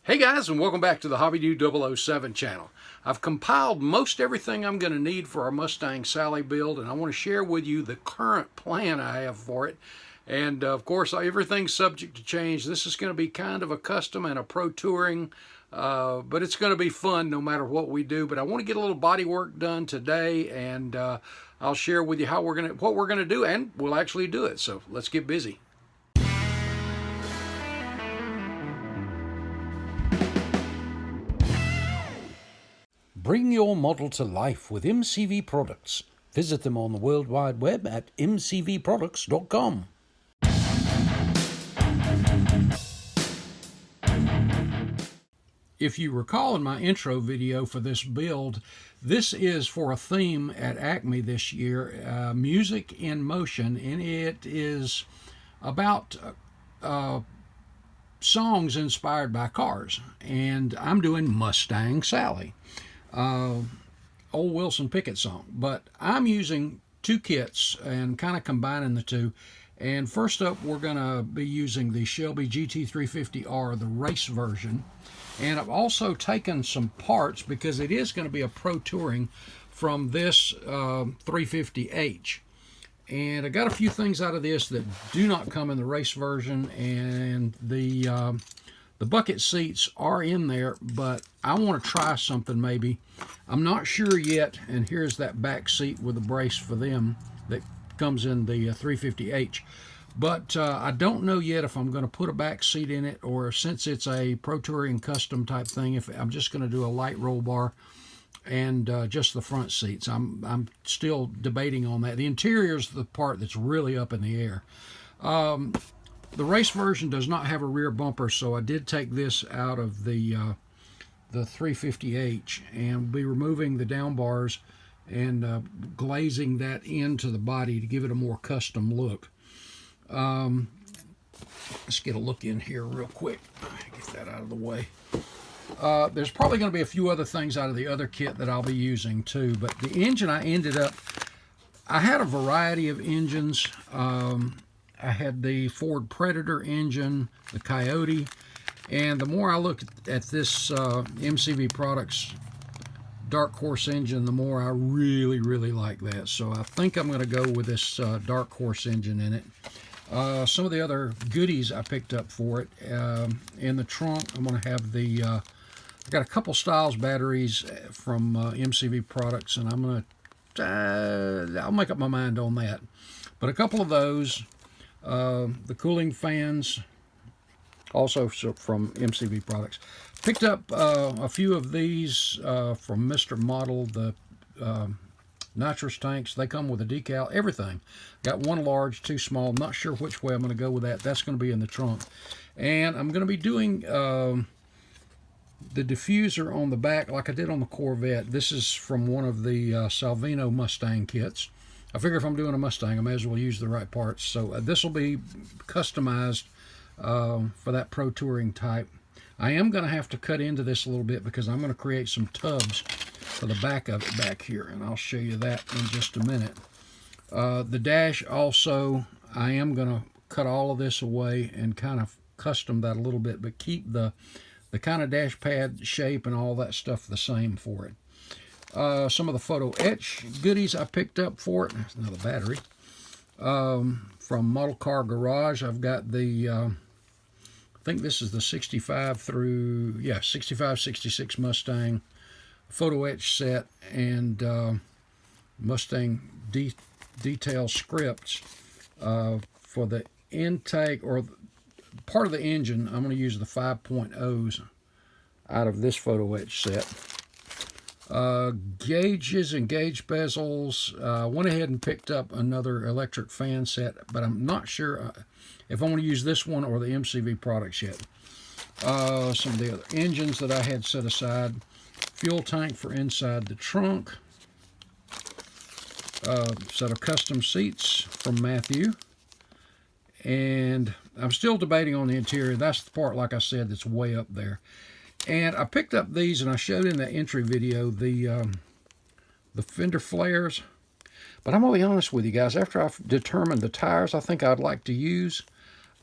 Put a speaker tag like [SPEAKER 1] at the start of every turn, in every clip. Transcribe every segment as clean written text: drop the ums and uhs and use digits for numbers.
[SPEAKER 1] Hey guys, and welcome back to the Hobby Do 007 channel. I've compiled most everything I'm going to need for our Mustang Sally build, and I want to share with you the current plan I have for it. And of course, everything's subject to change. This is going to be kind of a custom and a pro touring, but it's going to be fun no matter what we do. But I want to get a little body work done today, and I'll share with you what we're gonna do, and we'll actually do it. So let's get busy. Bring your model to life with MCV products. Visit them on the World Wide Web at mcvproducts.com. If you recall in my intro video for this build, this is for a theme at Acme this year, Music in Motion, and it is about songs inspired by cars. And I'm doing Mustang Sally. Old Wilson Pickett song, but I'm using two kits and kind of combining the two. And first up, we're going to be using the Shelby GT350R, the race version. And I've also taken some parts because it is going to be a pro touring from this 350H. And I got a few things out of this that do not come in the race version, and the bucket seats are in there, but I want to try something maybe. I'm not sure yet, and here's that back seat with a brace for them that comes in the 350H. But I don't know yet if I'm going to put a back seat in it, or since it's a Pro Touring custom type thing, if I'm just going to do a light roll bar and just the front seats. I'm still debating on that. The interior is the part that's really up in the air. The race version does not have a rear bumper, so I did take this out of the 350H and be removing the down bars and glazing that into the body to give it a more custom look. Let's get a look in here real quick. Get that out of the way. There's probably going to be a few other things out of the other kit that I'll be using too, but the engine I had a variety of engines. I had the Ford Predator engine, the Coyote, and the more I look at this MCV Products Dark Horse engine, the more I really like that. So I think I'm going to go with this Dark Horse engine in it. Some of the other goodies I picked up for it, in the trunk, I'm going to have I got a couple Styles batteries from MCV Products, and I'm going to, I'll make up my mind on that. But a couple of those. The cooling fans, also from MCV Products. Picked up a few of these from Mr. Model, the nitrous tanks. They come with a decal, everything. Got one large, two small. Not sure which way I'm going to go with that. That's going to be in the trunk. And I'm going to be doing the diffuser on the back like I did on the Corvette. This is from one of the Salvino Mustang kits. I figure if I'm doing a Mustang, I may as well use the right parts. So this will be customized for that pro touring type. I am going to have to cut into this a little bit because I'm going to create some tubs for the back of it back here, and I'll show you that in just a minute. The dash also, I am going to cut all of this away and kind of custom that a little bit, but keep the kind of dash pad shape and all that stuff the same for it. Some of the photo etch goodies I picked up for it. There's another battery. From Model Car Garage, I've got the, I think this is the 65 through, 65, 66 Mustang photo etch set, and Mustang detail scripts for the intake, or part of the engine. I'm going to use the 5.0s out of this photo etch set. Gauges and gauge bezels. Went ahead and picked up another electric fan set, but I'm not sure if I want to use this one or the MCV Products yet. Some of the other engines that I had set aside. Fuel tank for inside the trunk. Set of custom seats from Matthew. And I'm still debating on the interior. That's the part, like I said, that's way up there. And I picked up these, and I showed in that entry video the fender flares. But I'm going to be honest with you guys. After I've determined the tires I think I'd like to use,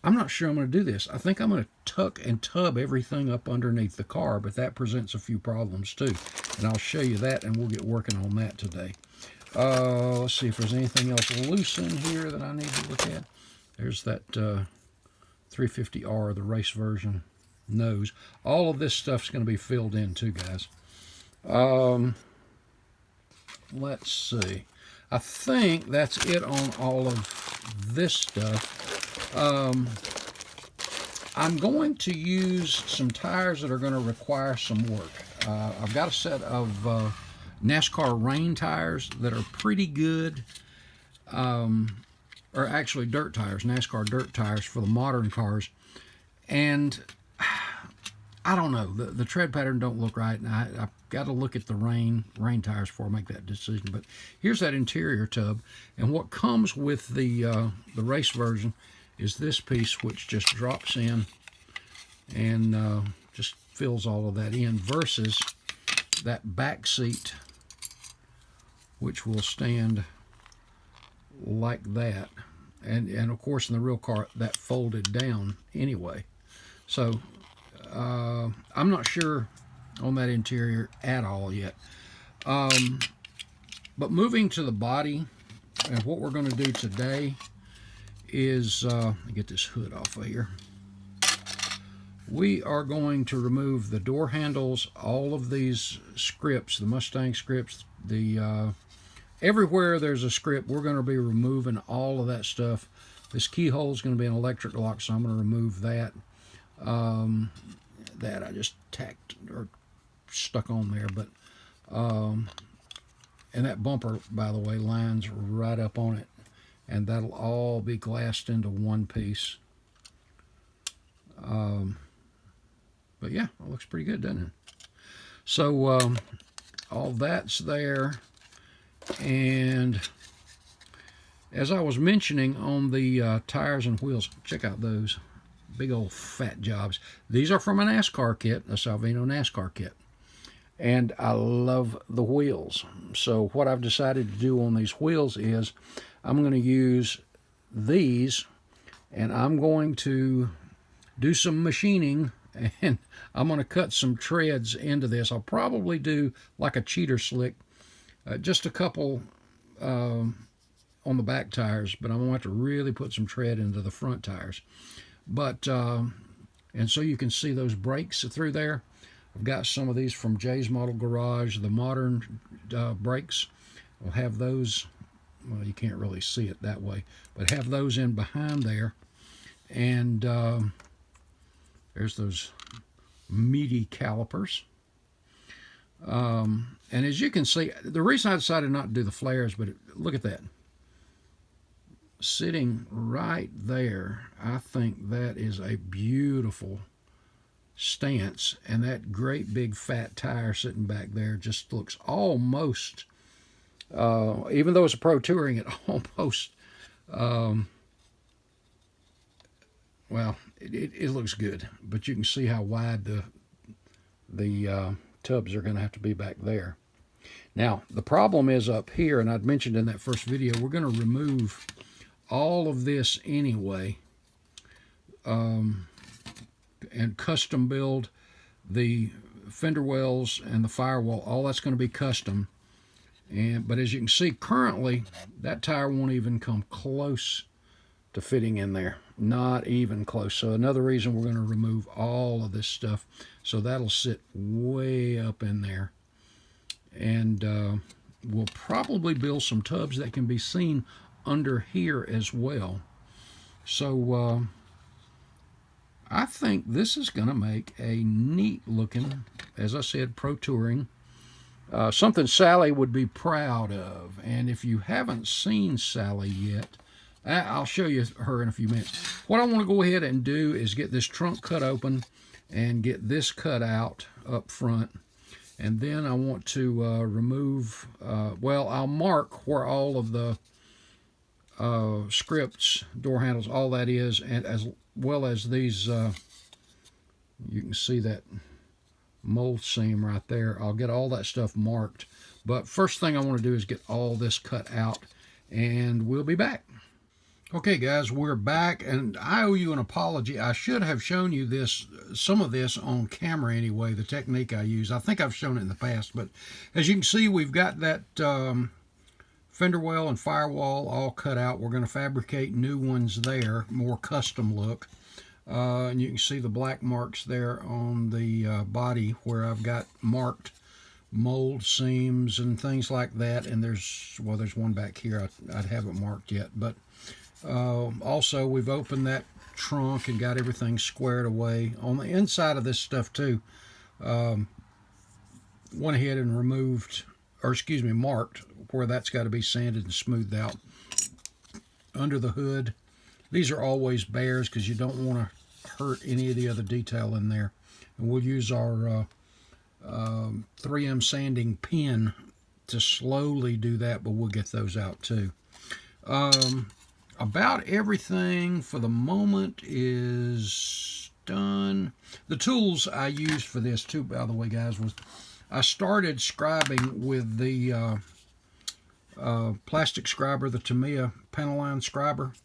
[SPEAKER 1] I'm not sure I'm going to do this. I think I'm going to tuck and tub everything up underneath the car, but that presents a few problems too. And I'll show you that, and we'll get working on that today. Let's see if there's anything else loose in here that I need to look at. There's that 350R, the race version nose. All of this stuff's going to be filled in too, guys. Let's see. I think that's it on all of this stuff. I'm going to use some tires that are going to require some work. I've got a set of NASCAR rain tires that are pretty good, or actually dirt tires, NASCAR dirt tires for the modern cars. And I don't know, the tread pattern don't look right, and I've got to look at the rain tires before I make that decision. But here's that interior tub, and what comes with the race version is this piece, which just drops in and just fills all of that in, versus that back seat, which will stand like that, and of course in the real car that folded down anyway. So I'm not sure on that interior at all yet. But moving to the body, and what we're going to do today is get this hood off of here. We are going to remove the door handles, all of these scripts, the Mustang scripts, the everywhere there's a script, we're going to be removing all of that stuff. This keyhole is going to be an electric lock, so I'm going to remove that. That I just tacked or stuck on there, but and that bumper, by the way, lines right up on it, and that'll all be glassed into one piece. But yeah, it looks pretty good, doesn't it? So all that's there, and as I was mentioning on the tires and wheels, check out those big old fat jobs. These are from a NASCAR kit, a Salvino NASCAR kit, and I love the wheels. So what I've decided to do on these wheels is I'm going to use these, and I'm going to do some machining, and I'm going to cut some treads into this. I'll probably do like a cheater slick, just a couple on the back tires, but I'm going to have to really put some tread into the front tires. But and so you can see those brakes through there. I've got some of these from Jay's Model Garage, the modern brakes. We'll have those, well, you can't really see it that way, but have those in behind there. And there's those meaty calipers. And as you can see, the reason I decided not to do the flares, but look at that. Sitting right there, I think that is a beautiful stance, and that great big fat tire sitting back there just looks almost, even though it's a Pro Touring, it almost, well, it looks good, but you can see how wide the tubs are going to have to be back there. Now, the problem is up here, and I'd mentioned in that first video, we're going to remove all of this anyway, and custom build the fender wells and the firewall. All that's going to be custom. But as you can see, currently that tire won't even come close to fitting in there, not even close. So another reason we're going to remove all of this stuff, so that'll sit way up in there. And we'll probably build some tubs that can be seen under here as well. So I think this is going to make a neat looking, as I said, Pro Touring, something Sally would be proud of. And if you haven't seen Sally yet, I'll show you her in a few minutes. What I want to go ahead and do is get this trunk cut open and get this cut out up front. And then I want to remove, well, I'll mark where all of the scripts, door handles, all that is, and as well as these, you can see that mold seam right there. I'll get all that stuff marked. But first thing I want to do is get all this cut out, and we'll be back. Okay, guys, we're back, and I owe you an apology. I should have shown you this, some of this on camera anyway, the technique I use. I think I've shown it in the past, but as you can see, we've got that fender well and firewall all cut out. We're going to fabricate new ones there, more custom look. And you can see the black marks there on the body where I've got marked mold seams and things like that. And there's one back here I haven't marked yet, but also, we've opened that trunk and got everything squared away. On the inside of this stuff, too, went ahead and removed, or excuse me, marked where that's got to be sanded and smoothed out. Under the hood, these are always bares because you don't want to hurt any of the other detail in there. And we'll use our 3M sanding pen to slowly do that, but we'll get those out, too. About everything for the moment is done. The tools I used for this too, by the way, guys, was I started scribing with the plastic scriber, the Tamiya panel line scriber,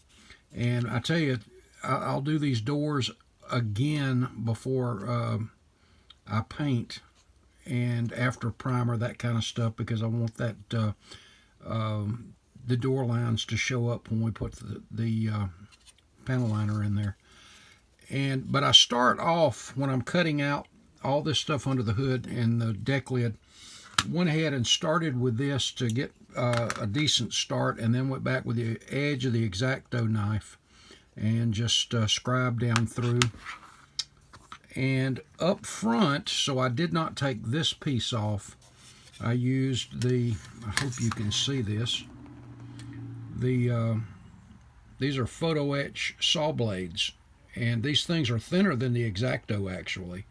[SPEAKER 1] and I tell you, I'll do these doors again before I paint and after primer, that kind of stuff, because I want that the door lines to show up when we put the panel liner in there. But I start off when I'm cutting out all this stuff under the hood and the deck lid. Went ahead and started with this to get a decent start, and then went back with the edge of the X-Acto knife and just scribed down through. And up front, so I did not take this piece off, I used I hope you can see this, these are photo etch saw blades, and these things are thinner than the X-Acto actually.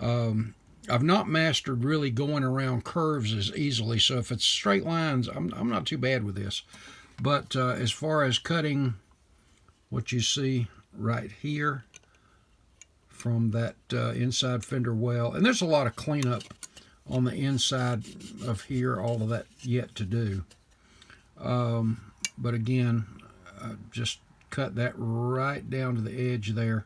[SPEAKER 1] I've not mastered really going around curves as easily, so if it's straight lines, I'm not too bad with this. But as far as cutting what you see right here from that inside fender well, and there's a lot of cleanup on the inside of here, all of that yet to do. But again, just cut that right down to the edge there.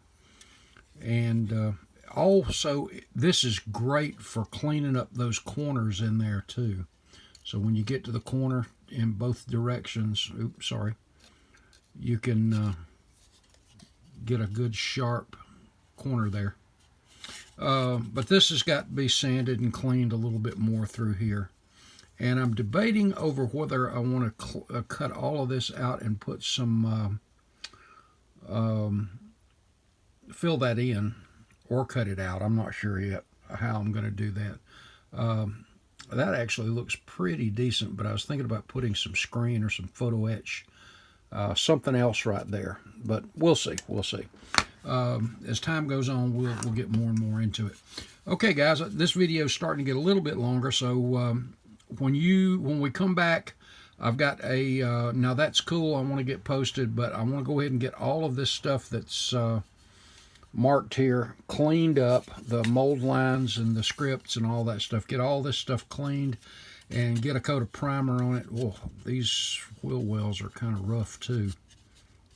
[SPEAKER 1] And also, this is great for cleaning up those corners in there too. So when you get to the corner in both directions, oops, sorry, you can get a good sharp corner there. But this has got to be sanded and cleaned a little bit more through here. And I'm debating over whether I want to cut all of this out and put some, fill that in, or cut it out. I'm not sure yet how I'm going to do that. That actually looks pretty decent, but I was thinking about putting some screen or some photo etch, something else right there. But we'll see, we'll see. As time goes on, we'll get more and more into it. Okay, guys, this video is starting to get a little bit longer, so when we come back, I've got a now that's cool, I want to get posted, but I want to go ahead and get all of this stuff that's marked here cleaned up, the mold lines and the scripts and all that stuff. Get all this stuff cleaned and get a coat of primer on it. Oh, these wheel wells are kind of rough too.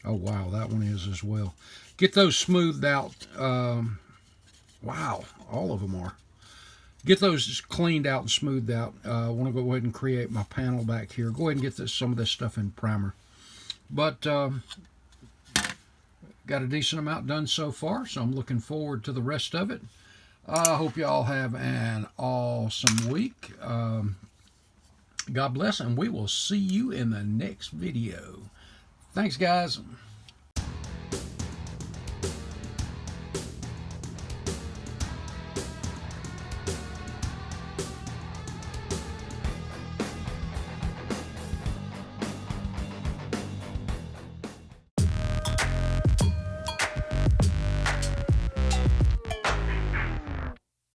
[SPEAKER 1] Oh wow, that one is as well. Get those smoothed out. Wow, all of them are. Get those cleaned out and smoothed out. I want to go ahead and create my panel back here. Go ahead and get some of this stuff in primer. But got a decent amount done so far, so I'm looking forward to the rest of it. I hope you all have an awesome week. God bless, and we will see you in the next video. Thanks, guys.